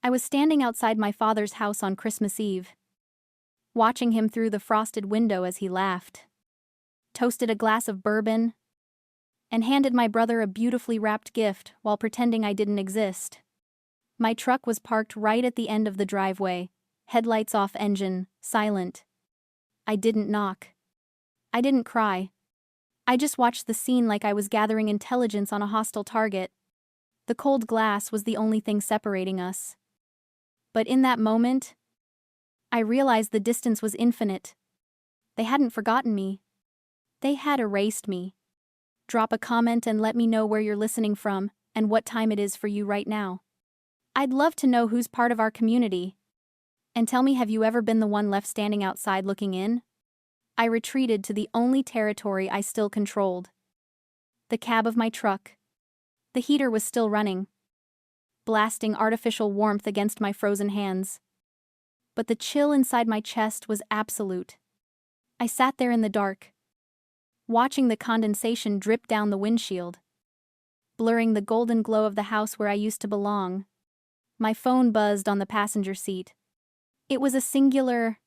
I was standing outside my father's house on Christmas Eve, watching him through the frosted window as he laughed, toasted a glass of bourbon, and handed my brother a beautifully wrapped gift while pretending I didn't exist. My truck was parked right at the end of the driveway, headlights off, engine silent. I didn't knock. I didn't cry. I just watched the scene like I was gathering intelligence on a hostile target. The cold glass was the only thing separating us. But in that moment, I realized the distance was infinite. They hadn't forgotten me. They had erased me. Drop a comment and let me know where you're listening from and what time it is for you right now. I'd love to know who's part of our community. And tell me, have you ever been the one left standing outside looking in? I retreated to the only territory I still controlled. The cab of my truck. The heater was still running, blasting artificial warmth against my frozen hands. But the chill inside my chest was absolute. I sat there in the dark, watching the condensation drip down the windshield, blurring the golden glow of the house where I used to belong. My phone buzzed on the passenger seat. It was a singular,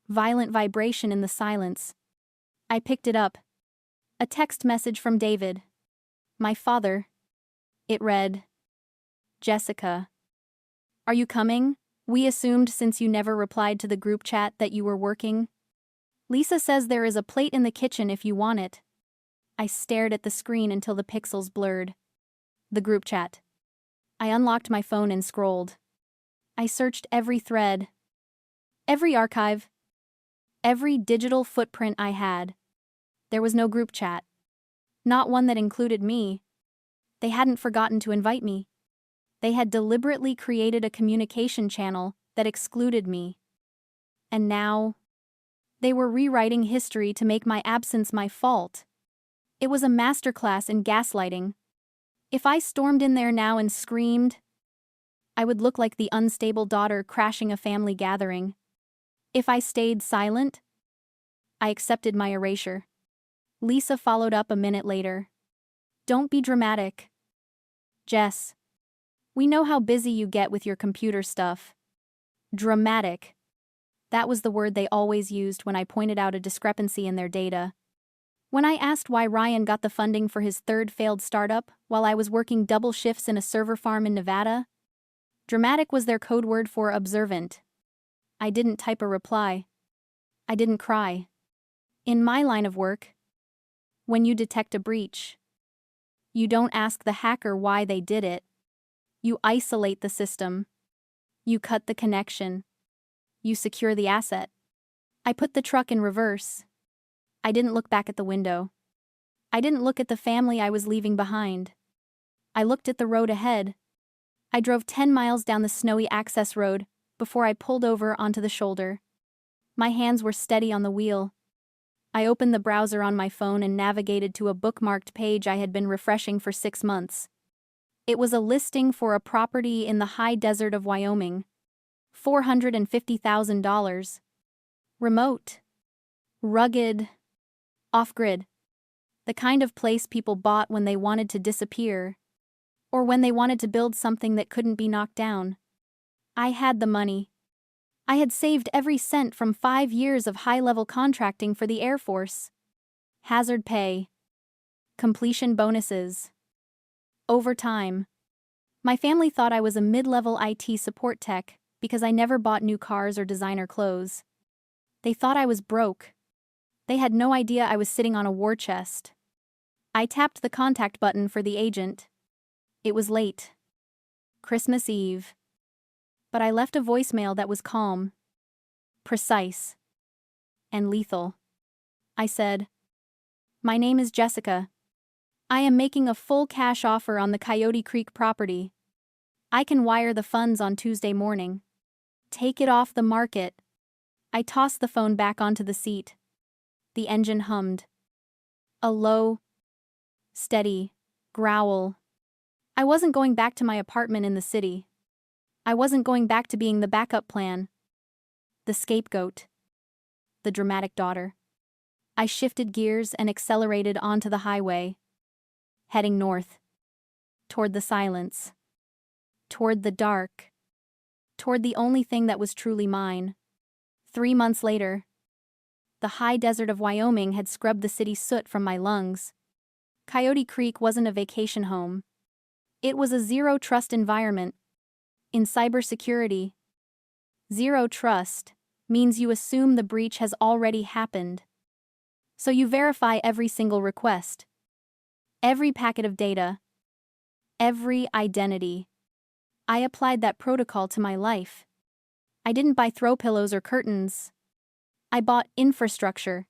violent vibration in the silence. I picked it up. A text message from David, my father. It read, "Jessica, are you coming? We assumed since you never replied to the group chat that you were working. Lisa says there is a plate in the kitchen if you want it." I stared at the screen until the pixels blurred. The group chat. I unlocked my phone and scrolled. I searched every thread, every archive, every digital footprint I had. There was no group chat. Not one that included me. They hadn't forgotten to invite me. They had deliberately created a communication channel that excluded me. And now, they were rewriting history to make my absence my fault. It was a masterclass in gaslighting. If I stormed in there now and screamed, I would look like the unstable daughter crashing a family gathering. If I stayed silent, I accepted my erasure. Lisa followed up a minute later. "Don't be dramatic, Jess. We know how busy you get with your computer stuff." Dramatic. That was the word they always used when I pointed out a discrepancy in their data. When I asked why Ryan got the funding for his third failed startup while I was working double shifts in a server farm in Nevada, dramatic was their code word for observant. I didn't type a reply. I didn't cry. In my line of work, when you detect a breach, you don't ask the hacker why they did it. You isolate the system. You cut the connection. You secure the asset. I put the truck in reverse. I didn't look back at the window. I didn't look at the family I was leaving behind. I looked at the road ahead. I drove 10 miles down the snowy access road before I pulled over onto the shoulder. My hands were steady on the wheel. I opened the browser on my phone and navigated to a bookmarked page I had been refreshing for 6 months. It was a listing for a property in the high desert of Wyoming. $450,000. Remote. Rugged. Off-grid. The kind of place people bought when they wanted to disappear, or when they wanted to build something that couldn't be knocked down. I had the money. I had saved every cent from 5 years of high-level contracting for the Air Force. Hazard pay. Completion bonuses. Overtime. My family thought I was a mid-level IT support tech because I never bought new cars or designer clothes. They thought I was broke. They had no idea I was sitting on a war chest. I tapped the contact button for the agent. It was late. Christmas Eve. But I left a voicemail that was calm, precise, and lethal. I said, "My name is Jessica. I am making a full cash offer on the Coyote Creek property. I can wire the funds on Tuesday morning. Take it off the market." I tossed the phone back onto the seat. The engine hummed. A low, steady growl. I wasn't going back to my apartment in the city. I wasn't going back to being the backup plan, the scapegoat, the dramatic daughter. I shifted gears and accelerated onto the highway, heading north, toward the silence, toward the dark. toward the only thing that was truly mine. 3 months later, the high desert of Wyoming had scrubbed the city's soot from my lungs. Coyote Creek wasn't a vacation home. It was a zero-trust environment. In cybersecurity, zero trust means you assume the breach has already happened. So you verify every single request, every packet of data, every identity. I applied that protocol to my life. I didn't buy throw pillows or curtains. I bought infrastructure.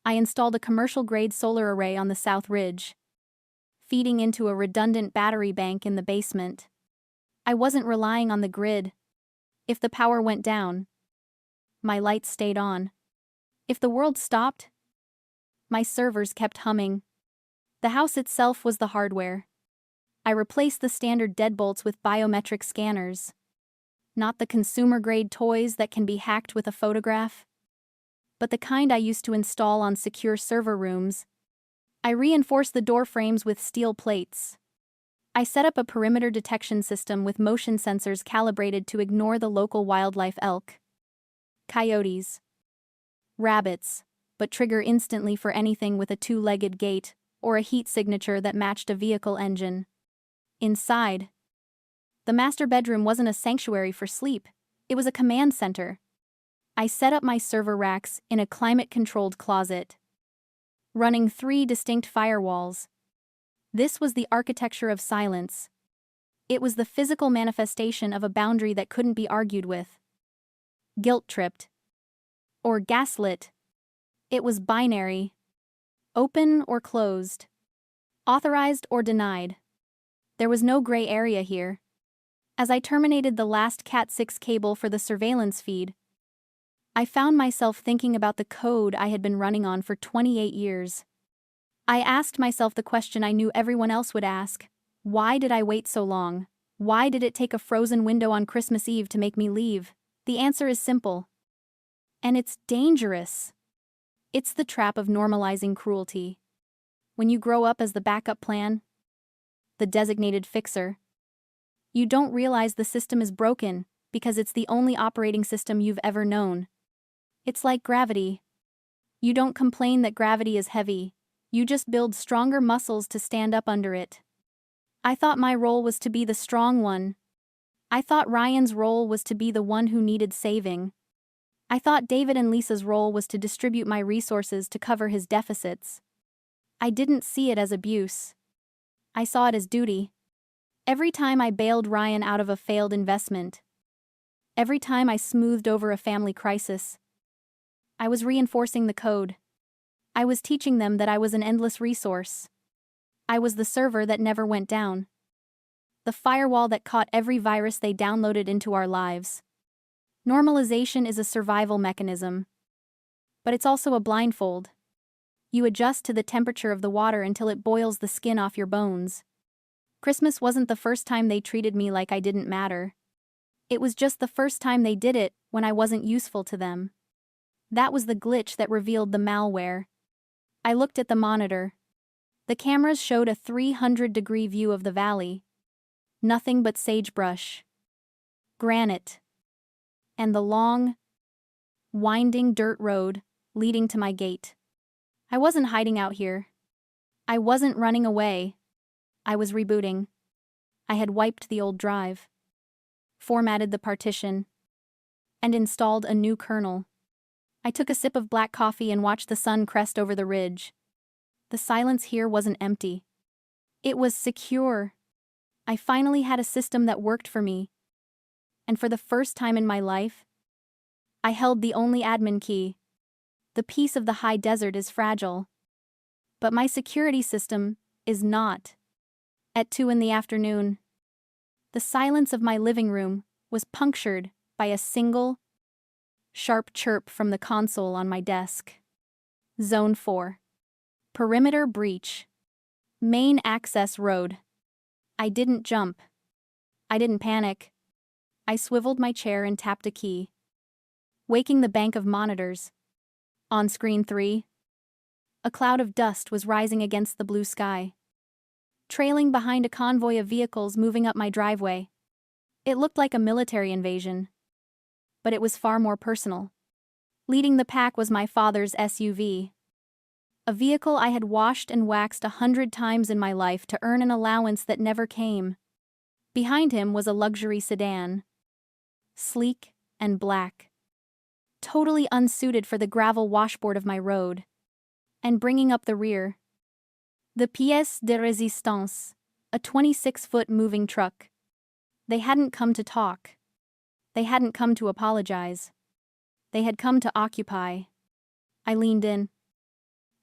I installed a commercial-grade solar array on the South Ridge, feeding into a redundant battery bank in the basement. I wasn't relying on the grid. If the power went down, my lights stayed on. If the world stopped, my servers kept humming. The house itself was the hardware. I replaced the standard deadbolts with biometric scanners. Not the consumer-grade toys that can be hacked with a photograph, but the kind I used to install on secure server rooms. I reinforced the door frames with steel plates. I set up a perimeter detection system with motion sensors calibrated to ignore the local wildlife: elk, coyotes, rabbits, but trigger instantly for anything with a two-legged gait or a heat signature that matched a vehicle engine. Inside, the master bedroom wasn't a sanctuary for sleep, it was a command center. I set up my server racks in a climate-controlled closet, running 3 distinct firewalls. This was the architecture of silence. It was the physical manifestation of a boundary that couldn't be argued with. Guilt-tripped. Or gaslit. It was binary. Open or closed. Authorized or denied. There was no gray area here. As I terminated the last Cat6 cable for the surveillance feed, I found myself thinking about the code I had been running on for 28 years. I asked myself the question I knew everyone else would ask: why did I wait so long? Why did it take a frozen window on Christmas Eve to make me leave? The answer is simple. And it's dangerous. It's the trap of normalizing cruelty. When you grow up as the backup plan, the designated fixer, you don't realize the system is broken because it's the only operating system you've ever known. It's like gravity. You don't complain that gravity is heavy, you just build stronger muscles to stand up under it. I thought my role was to be the strong one. I thought Ryan's role was to be the one who needed saving. I thought David and Lisa's role was to distribute my resources to cover his deficits. I didn't see it as abuse. I saw it as duty. Every time I bailed Ryan out of a failed investment, every time I smoothed over a family crisis, I was reinforcing the code. I was teaching them that I was an endless resource. I was the server that never went down. The firewall that caught every virus they downloaded into our lives. Normalization is a survival mechanism. But it's also a blindfold. You adjust to the temperature of the water until it boils the skin off your bones. Christmas wasn't the first time they treated me like I didn't matter. It was just the first time they did it when I wasn't useful to them. That was the glitch that revealed the malware. I looked at the monitor. The cameras showed a 300-degree view of the valley. Nothing but sagebrush, granite, and the long, winding dirt road leading to my gate. I wasn't hiding out here. I wasn't running away. I was rebooting. I had wiped the old drive, formatted the partition, and installed a new kernel. I took a sip of black coffee and watched the sun crest over the ridge. The silence here wasn't empty. It was secure. I finally had a system that worked for me. And for the first time in my life, I held the only admin key. The peace of the high desert is fragile. But my security system is not. At 2 in the afternoon, the silence of my living room was punctured by a single, sharp chirp from the console on my desk. Zone 4. Perimeter breach. Main access road. I didn't jump. I didn't panic. I swiveled my chair and tapped a key, waking the bank of monitors. On screen 3, a cloud of dust was rising against the blue sky, trailing behind a convoy of vehicles moving up my driveway. It looked like a military invasion, but it was far more personal. Leading the pack was my father's SUV. A vehicle I had washed and waxed 100 times in my life to earn an allowance that never came. Behind him was a luxury sedan. Sleek and black. Totally unsuited for the gravel washboard of my road. And bringing up the rear, the pièce de résistance, a 26-foot moving truck. They hadn't come to talk. They hadn't come to apologize. They had come to occupy. I leaned in,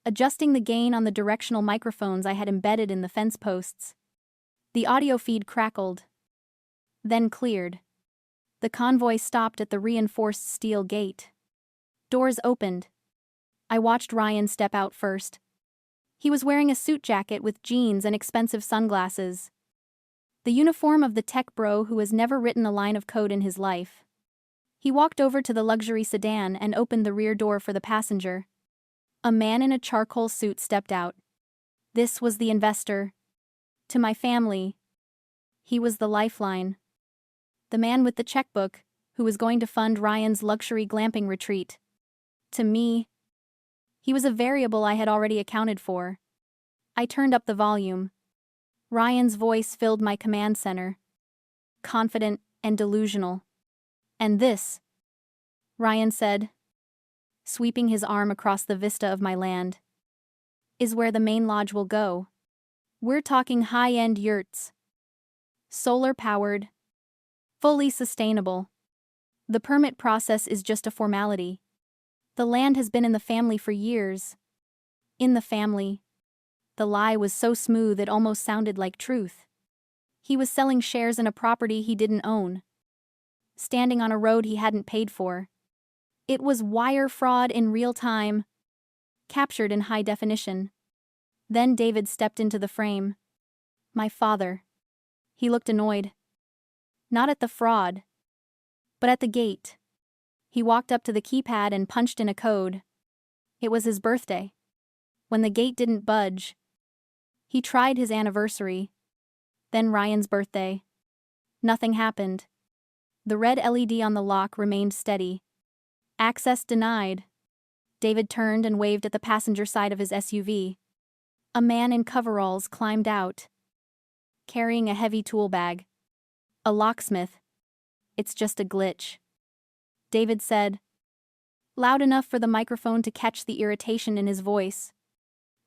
adjusting the gain on the directional microphones I had embedded in the fence posts. The audio feed crackled, then cleared. The convoy stopped at the reinforced steel gate. Doors opened. I watched Ryan step out first. He was wearing a suit jacket with jeans and expensive sunglasses. The uniform of the tech bro who has never written a line of code in his life. He walked over to the luxury sedan and opened the rear door for the passenger. A man in a charcoal suit stepped out. This was the investor. To my family. He was the lifeline. The man with the checkbook, who was going to fund Ryan's luxury glamping retreat. To me, he was a variable I had already accounted for. I turned up the volume. Ryan's voice filled my command center. Confident and delusional. And this, Ryan said, sweeping his arm across the vista of my land, is where the main lodge will go. We're talking high-end yurts. Solar-powered. Fully sustainable. The permit process is just a formality. The land has been in the family for years. In the family. The lie was so smooth it almost sounded like truth. He was selling shares in a property he didn't own. Standing on a road he hadn't paid for. It was wire fraud in real time. Captured in high definition. Then David stepped into the frame. My father. He looked annoyed. Not at the fraud, but at the gate. He walked up to the keypad and punched in a code. It was his birthday. When the gate didn't budge. He tried his anniversary. Then Ryan's birthday. Nothing happened. The red LED on the lock remained steady. Access denied. David turned and waved at the passenger side of his SUV. A man in coveralls climbed out, carrying a heavy tool bag. A locksmith. It's just a glitch. David said, loud enough for the microphone to catch the irritation in his voice.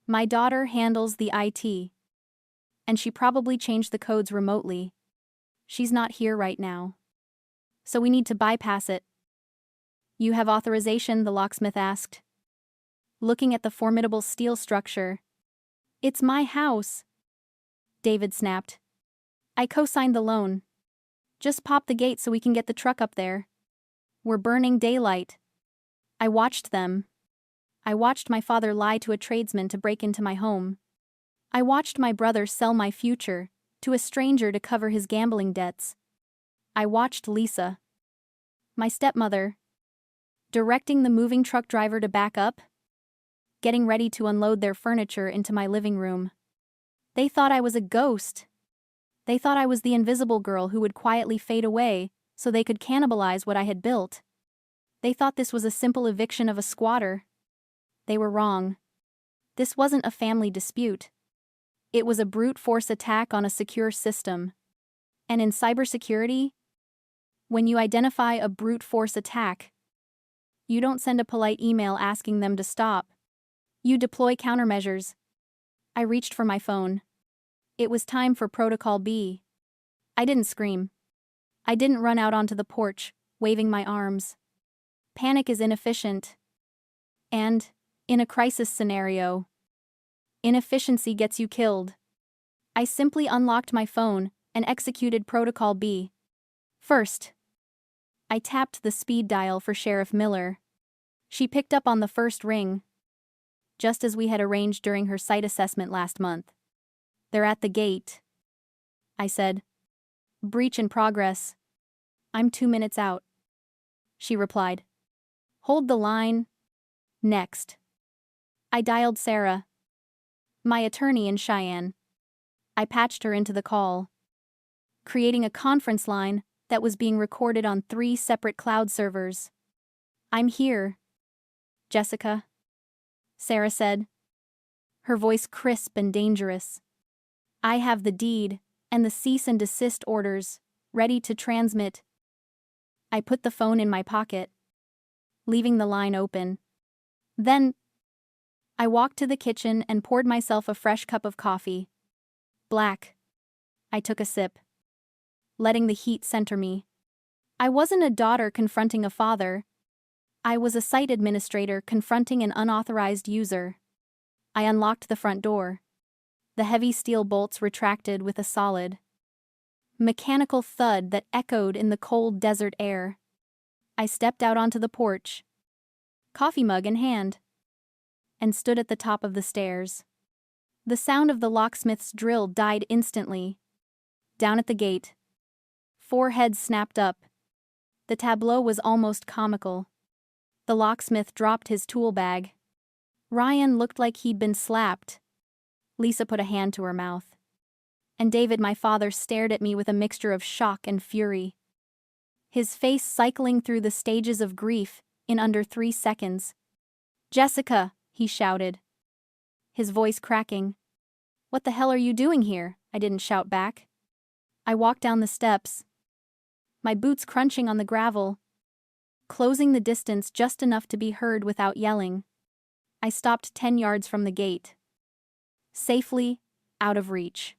My daughter handles the IT. And she probably changed the codes remotely. She's not here right now. So we need to bypass it. You have authorization, the locksmith asked. Looking at the formidable steel structure. It's my house. David snapped. I co-signed the loan. Just pop the gate so we can get the truck up there. We're burning daylight. I watched them. I watched my father lie to a tradesman to break into my home. I watched my brother sell my future to a stranger to cover his gambling debts. I watched Lisa, my stepmother, directing the moving truck driver to back up, getting ready to unload their furniture into my living room. They thought I was a ghost. They thought I was the invisible girl who would quietly fade away so they could cannibalize what I had built. They thought this was a simple eviction of a squatter. They were wrong. This wasn't a family dispute. It was a brute force attack on a secure system. And in cybersecurity, when you identify a brute force attack, you don't send a polite email asking them to stop. You deploy countermeasures. I reached for my phone. It was time for Protocol B. I didn't scream. I didn't run out onto the porch, waving my arms. Panic is inefficient. And, in a crisis scenario, inefficiency gets you killed. I simply unlocked my phone and executed Protocol B. First, I tapped the speed dial for Sheriff Miller. She picked up on the first ring, just as we had arranged during her site assessment last month. They're at the gate, I said. Breach in progress. I'm 2 minutes out. She replied. Hold the line. Next. I dialed Sarah, my attorney in Cheyenne. I patched her into the call, creating a conference line that was being recorded on 3 separate cloud servers. "I'm here, Jessica," Sarah said, her voice crisp and dangerous. "I have the deed and the cease and desist orders ready to transmit." I put the phone in my pocket, leaving the line open. Then, I walked to the kitchen and poured myself a fresh cup of coffee. Black. I took a sip, letting the heat center me. I wasn't a daughter confronting a father. I was a site administrator confronting an unauthorized user. I unlocked the front door. The heavy steel bolts retracted with a solid, mechanical thud that echoed in the cold desert air. I stepped out onto the porch, coffee mug in hand, and stood at the top of the stairs. The sound of the locksmith's drill died instantly. Down at the gate, 4 heads snapped up. The tableau was almost comical. The locksmith dropped his tool bag. Ryan looked like he'd been slapped. Lisa put a hand to her mouth. And David, my father, stared at me with a mixture of shock and fury, his face cycling through the stages of grief in under 3 seconds. "Jessica," he shouted, his voice cracking. "What the hell are you doing here?" I didn't shout back. I walked down the steps, my boots crunching on the gravel, closing the distance just enough to be heard without yelling. I stopped 10 yards from the gate. Safely, out of reach,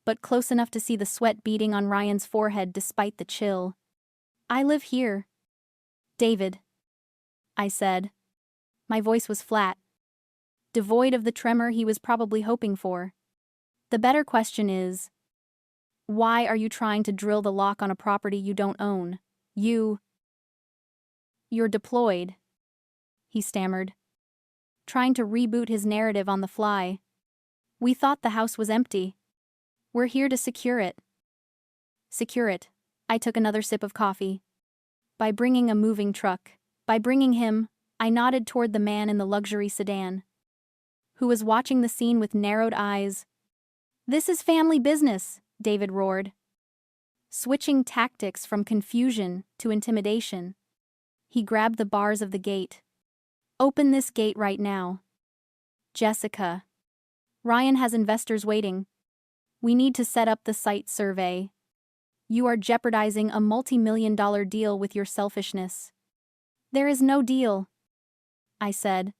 but close enough to see the sweat beading on Ryan's forehead despite the chill. "I live here, David," I said. My voice was flat, devoid of the tremor he was probably hoping for. "The better question is, why are you trying to drill the lock on a property you don't own? You're deployed," he stammered, trying to reboot his narrative on the fly. "We thought the house was empty. We're here to secure it." Secure it. I took another sip of coffee. By bringing a moving truck. By bringing him. I nodded toward the man in the luxury sedan, who was watching the scene with narrowed eyes. "This is family business," David roared, switching tactics from confusion to intimidation. He grabbed the bars of the gate. "Open this gate right now. Jessica. Ryan has investors waiting. We need to set up the site survey. You are jeopardizing a multi-million-dollar deal with your selfishness." "There is no deal," I said,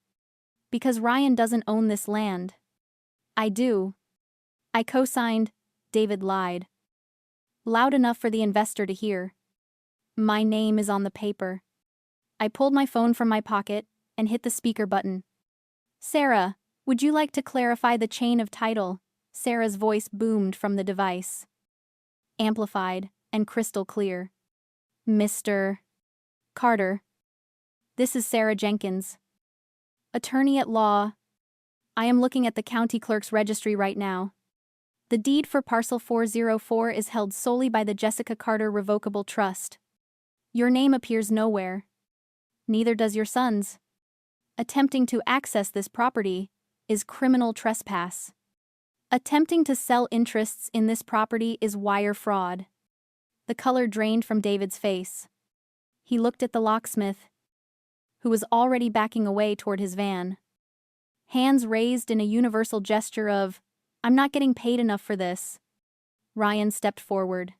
"because Ryan doesn't own this land." "I do." I co-signed. David lied, loud enough for the investor to hear. "My name is on the paper." I pulled my phone from my pocket and hit the speaker button. "Sarah, would you like to clarify the chain of title?" Sarah's voice boomed from the device, amplified and crystal clear. "Mr. Carter, this is Sarah Jenkins, attorney at law. I am looking at the county clerk's registry right now. The deed for parcel 404 is held solely by the Jessica Carter Revocable Trust. Your name appears nowhere. Neither does your son's. Attempting to access this property is criminal trespass. Attempting to sell interests in this property is wire fraud." The color drained from David's face. He looked at the locksmith, who was already backing away toward his van, hands raised in a universal gesture of, "I'm not getting paid enough for this." Ryan stepped forward,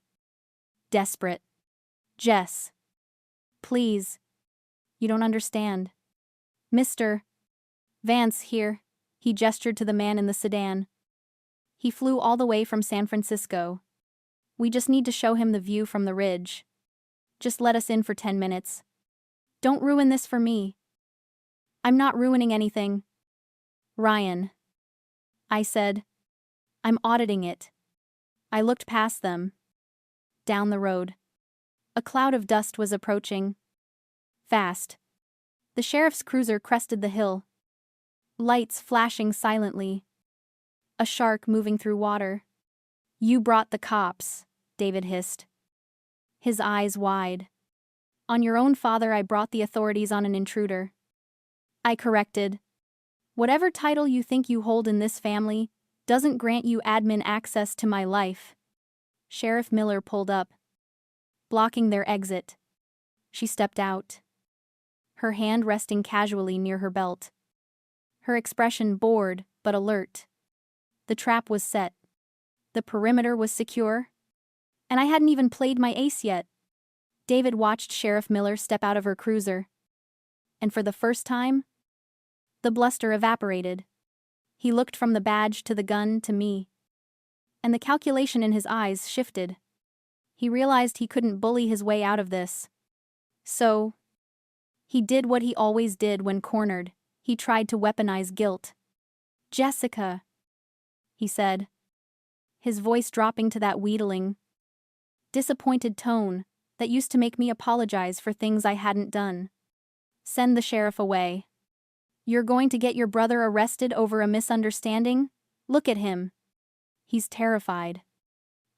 desperate. "Jess, please. You don't understand. Mr. Vance here." He gestured to the man in the sedan. "He flew all the way from San Francisco. We just need to show him the view from the ridge. Just let us in for 10 minutes. Don't ruin this for me." "I'm not ruining anything, Ryan," I said. "I'm auditing it." I looked past them, down the road. A cloud of dust was approaching, fast. The sheriff's cruiser crested the hill, lights flashing silently. A shark moving through water. "You brought the cops," David hissed, his eyes wide. "On your own father, I brought the authorities on an intruder." I corrected. "Whatever title you think you hold in this family doesn't grant you admin access to my life." Sheriff Miller pulled up, blocking their exit. She stepped out, her hand resting casually near her belt. Her expression bored but alert. The trap was set. The perimeter was secure. And I hadn't even played my ace yet. David watched Sheriff Miller step out of her cruiser. And for the first time, the bluster evaporated. He looked from the badge to the gun to me. And the calculation in his eyes shifted. He realized he couldn't bully his way out of this. So, he did what he always did when cornered. He tried to weaponize guilt. "Jessica," he said, his voice dropping to that wheedling, disappointed tone that used to make me apologize for things I hadn't done. "Send the sheriff away. You're going to get your brother arrested over a misunderstanding? Look at him. He's terrified."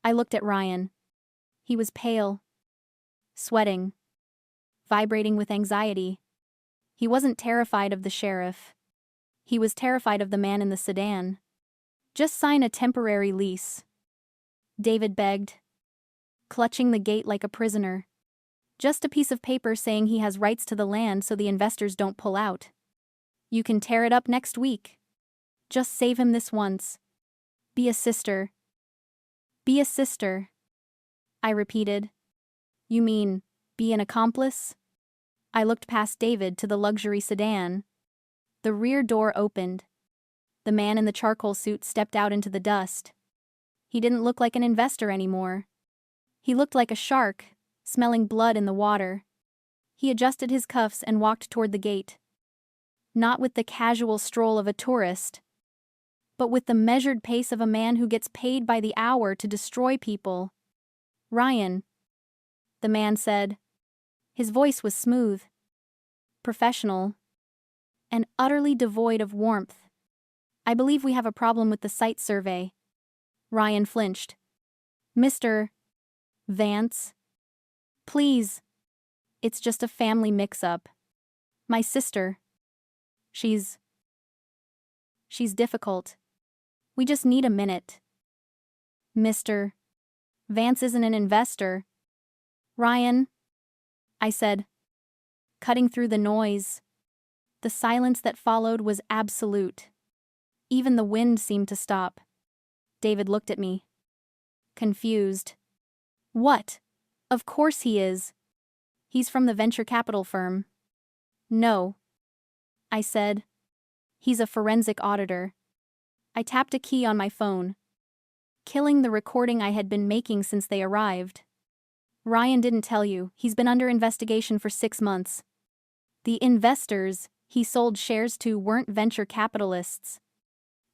I looked at Ryan. He was pale, sweating, vibrating with anxiety. He wasn't terrified of the sheriff. He was terrified of the man in the sedan. "Just sign a temporary lease," David begged, clutching the gate like a prisoner. "Just a piece of paper saying he has rights to the land so the investors don't pull out. You can tear it up next week. Just save him this once. Be a sister." "Be a sister," I repeated. "You mean, be an accomplice?" I looked past David to the luxury sedan. The rear door opened. The man in the charcoal suit stepped out into the dust. He didn't look like an investor anymore. He looked like a shark, smelling blood in the water. He adjusted his cuffs and walked toward the gate. Not with the casual stroll of a tourist, but with the measured pace of a man who gets paid by the hour to destroy people. "Ryan," the man said. His voice was smooth, professional, and utterly devoid of warmth. "I believe we have a problem with the site survey." Ryan flinched. "Mr. Vance? Please. It's just a family mix-up. My sister. She's difficult. We just need a minute." "Mr. Vance isn't an investor." "Ryan," I said, cutting through the noise. The silence that followed was absolute. Even the wind seemed to stop. David looked at me, confused. "What? Of course he is. He's from the venture capital firm." "No," I said. "He's a forensic auditor." I tapped a key on my phone, killing the recording I had been making since they arrived. "Ryan didn't tell you, he's been under investigation for 6 months. The investors he sold shares to weren't venture capitalists.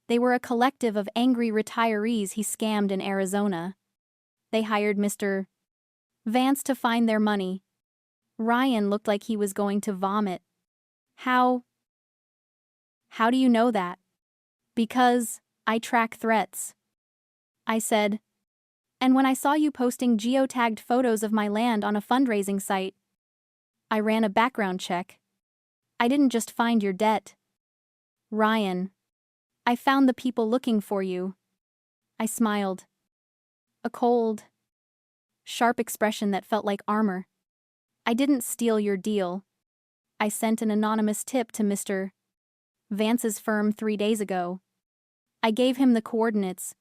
They were a collective of angry retirees he scammed in Arizona. They hired Mr. Vance to find their money." Ryan looked like he was going to vomit. How do you know that?" "Because I track threats," I said. "And when I saw you posting geotagged photos of my land on a fundraising site, I ran a background check. I didn't just find your debt. Ryan, I found the people looking for you." I smiled. A cold, sharp expression that felt like armor. "I didn't steal your deal. I sent an anonymous tip to Mr. Vance's firm 3 days ago. I gave him the coordinates.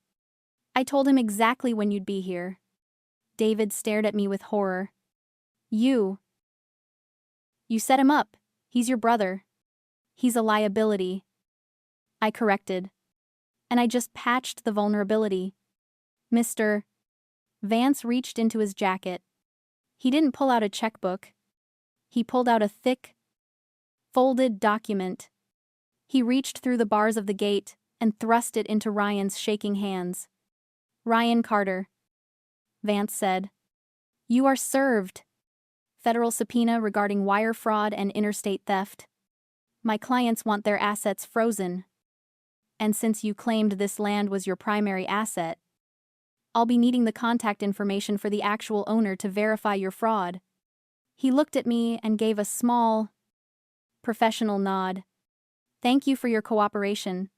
I told him exactly when you'd be here." David stared at me with horror. You set him up. He's your brother. He's a liability." I corrected. "And I just patched the vulnerability." Mr. Vance reached into his jacket. He didn't pull out a checkbook. He pulled out a thick, folded document. He reached through the bars of the gate and thrust it into Ryan's shaking hands. "Ryan Carter," Vance said. "You are served. Federal subpoena regarding wire fraud and interstate theft. My clients want their assets frozen. And since you claimed this land was your primary asset, I'll be needing the contact information for the actual owner to verify your fraud." He looked at me and gave a small, professional nod. "Thank you for your cooperation,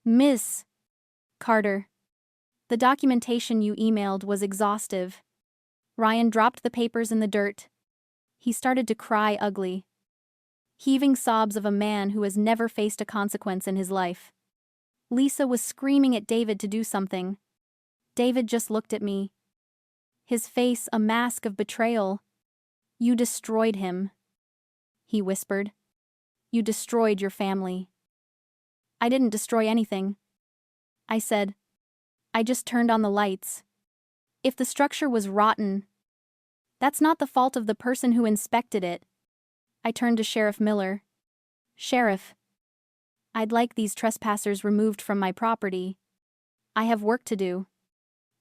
Miss Carter. The documentation you emailed was exhaustive. Ryan dropped the papers in the dirt. He started to cry ugly. Heaving sobs of a man who has never faced a consequence in his life. Lisa was screaming at David to do something. David just looked at me. His face a mask of betrayal. "You destroyed him," he whispered. "You destroyed your family." "I didn't destroy anything," I said. "I just turned on the lights. If the structure was rotten, that's not the fault of the person who inspected it." I turned to Sheriff Miller. "Sheriff, I'd like these trespassers removed from my property. I have work to do."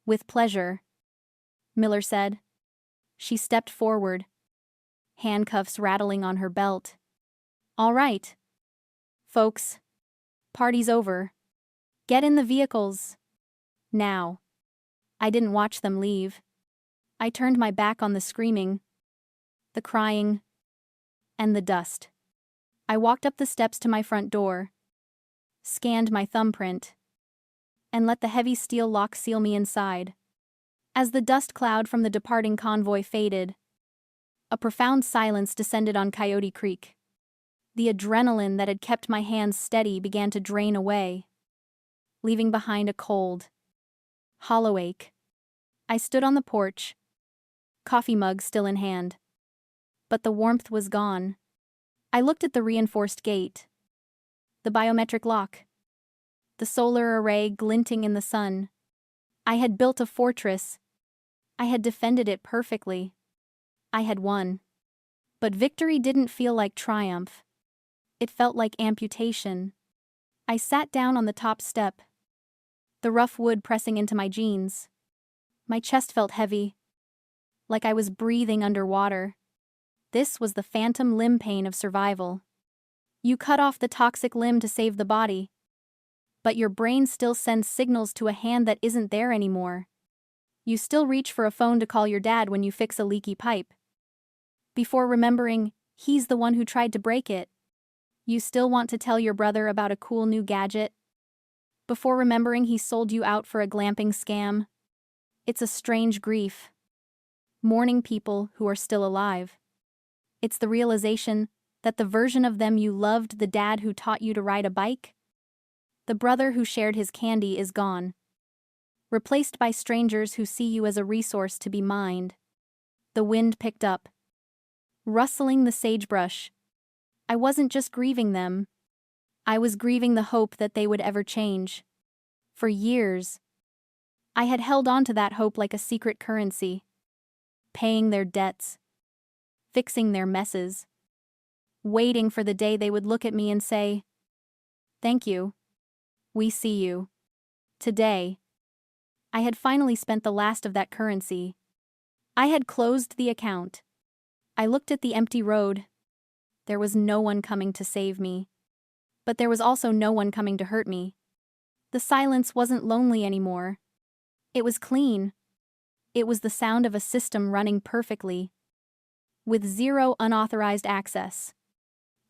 "With pleasure," Miller said. She stepped forward, handcuffs rattling on her belt. "All right, folks. Party's over. Get in the vehicles. Now." I didn't watch them leave. I turned my back on the screaming, the crying, and the dust. I walked up the steps to my front door, scanned my thumbprint, and let the heavy steel lock seal me inside. As the dust cloud from the departing convoy faded, a profound silence descended on Coyote Creek. The adrenaline that had kept my hands steady began to drain away, leaving behind a cold, hollow ache. I stood on the porch, coffee mug still in hand. But the warmth was gone. I looked at the reinforced gate, the biometric lock, the solar array glinting in the sun. I had built a fortress. I had defended it perfectly. I had won. But victory didn't feel like triumph. It felt like amputation. I sat down on the top step, the rough wood pressing into my jeans. My chest felt heavy, like I was breathing underwater. This was the phantom limb pain of survival. You cut off the toxic limb to save the body, but your brain still sends signals to a hand that isn't there anymore. You still reach for a phone to call your dad when you fix a leaky pipe, before remembering he's the one who tried to break it. You still want to tell your brother about a cool new gadget, before remembering he sold you out for a glamping scam. It's a strange grief. Mourning people who are still alive. It's the realization that the version of them you loved, the dad who taught you to ride a bike, the brother who shared his candy, is gone. Replaced by strangers who see you as a resource to be mined. The wind picked up, rustling the sagebrush. I wasn't just grieving them. I was grieving the hope that they would ever change. For years, I had held on to that hope like a secret currency, paying their debts, fixing their messes, waiting for the day they would look at me and say, "Thank you. We see you." Today, I had finally spent the last of that currency. I had closed the account. I looked at the empty road. There was no one coming to save me. But there was also no one coming to hurt me. The silence wasn't lonely anymore. It was clean. It was the sound of a system running perfectly, with zero unauthorized access.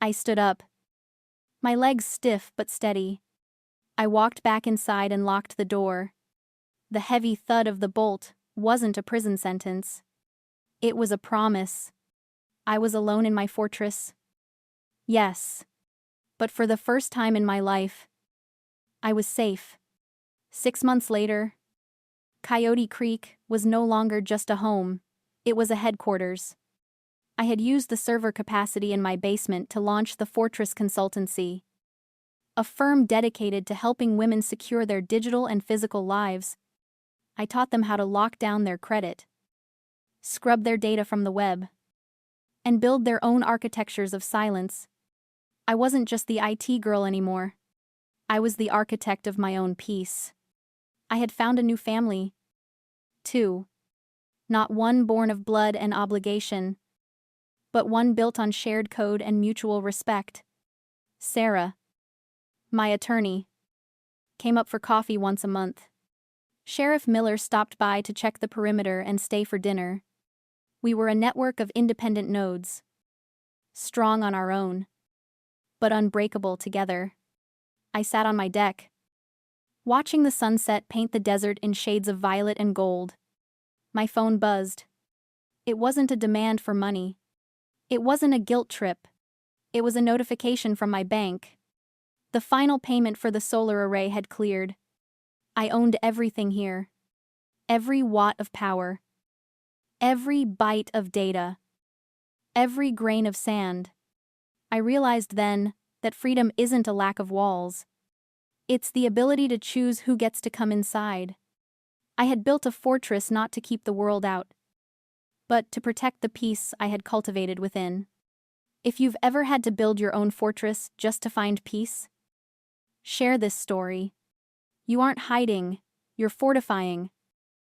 I stood up, my legs stiff but steady. I walked back inside and locked the door. The heavy thud of the bolt wasn't a prison sentence. It was a promise. I was alone in my fortress. Yes. But for the first time in my life, I was safe. 6 months later, Coyote Creek was no longer just a home, it was a headquarters. I had used the server capacity in my basement to launch the Fortress Consultancy, a firm dedicated to helping women secure their digital and physical lives. I taught them how to lock down their credit, scrub their data from the web, and build their own architectures of silence. I wasn't just the IT girl anymore. I was the architect of my own peace. I had found a new family. 2. Not one born of blood and obligation, but one built on shared code and mutual respect. Sarah, my attorney, came up for coffee once a month. Sheriff Miller stopped by to check the perimeter and stay for dinner. We were a network of independent nodes, strong on our own, but unbreakable together. I sat on my deck, watching the sunset paint the desert in shades of violet and gold. My phone buzzed. It wasn't a demand for money. It wasn't a guilt trip. It was a notification from my bank. The final payment for the solar array had cleared. I owned everything here. Every watt of power. Every byte of data. Every grain of sand. I realized then that freedom isn't a lack of walls. It's the ability to choose who gets to come inside. I had built a fortress not to keep the world out, but to protect the peace I had cultivated within. If you've ever had to build your own fortress just to find peace, share this story. You aren't hiding, you're fortifying.